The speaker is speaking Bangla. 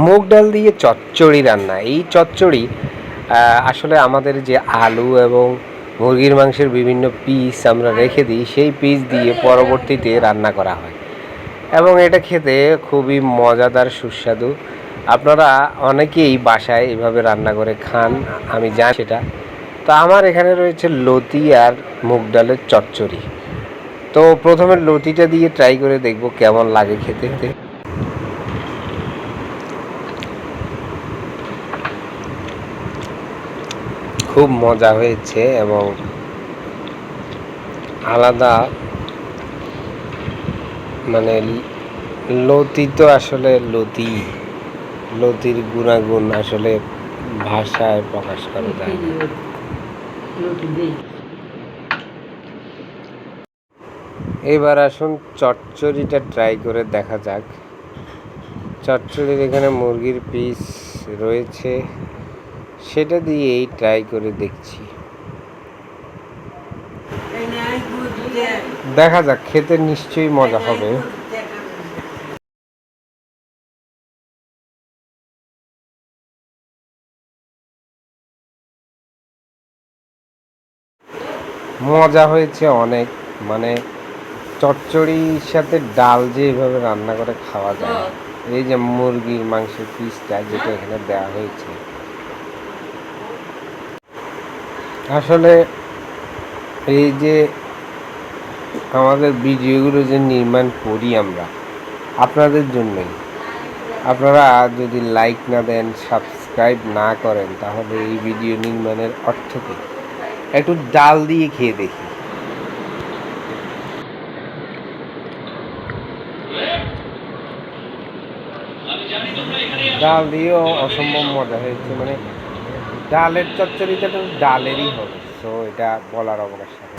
মুগ ডাল দিয়ে চচ্চড়ি রান্না। এই চচ্চড়ি আসলে আমাদের যে আলু এবং মুরগির মাংসের বিভিন্ন পিস আমরা রেখে দিই, সেই পিস দিয়ে পরবর্তীতে রান্না করা হয় এবং এটা খেতে খুবই মজাদার সুস্বাদু। আপনারা অনেকেই বাসায় এভাবে রান্না করে খান, আমি জানি সেটা। তো আমার এখানে রয়েছে লতি আর মুগ ডালের চচ্চড়ি। তো প্রথমে লতিটা দিয়ে ট্রাই করে দেখব কেমন লাগে খেতে। খুব মজা হয়েছে এবং আলাদা, মানে লতি তো আসলে লতির গুণাগুণ আসলে ভাষায় প্রকাশ করা যায় না। এবার আসুন চচ্চড়িটা ট্রাই করে দেখা যাক। চচ্চড়ির এখানে মুরগির পিস রয়েছে, সেটা দিয়েই ট্রাই করে দেখছি। দেখা যাক, খেতে নিশ্চয়ই মজা হবে। মজা হয়েছে অনেক, মানে চচ্চড়ির সাথে ডাল যে এভাবে রান্না করে খাওয়া যায়, এই যে মুরগির মাংসের পিসটা যেটা এখানে দেওয়া হয়েছে, আসলে এই যে আমাদের ভিডিওগুলো যে নির্মাণ করি আমরা আপনাদের জন্যই, আপনারা যদি লাইক না দেন, সাবস্ক্রাইব না করেন, তাহলে এই ভিডিও নির্মাণের অর্থ কী? একটু ডাল দিয়ে খেয়ে দেখি। ডাল দিয়েও অসম্ভব মজা হয়েছে, মানে ডালের চচ্চড়িটা তো ডালেরই হবে, সো এটা বলার অবকাশ থাকে।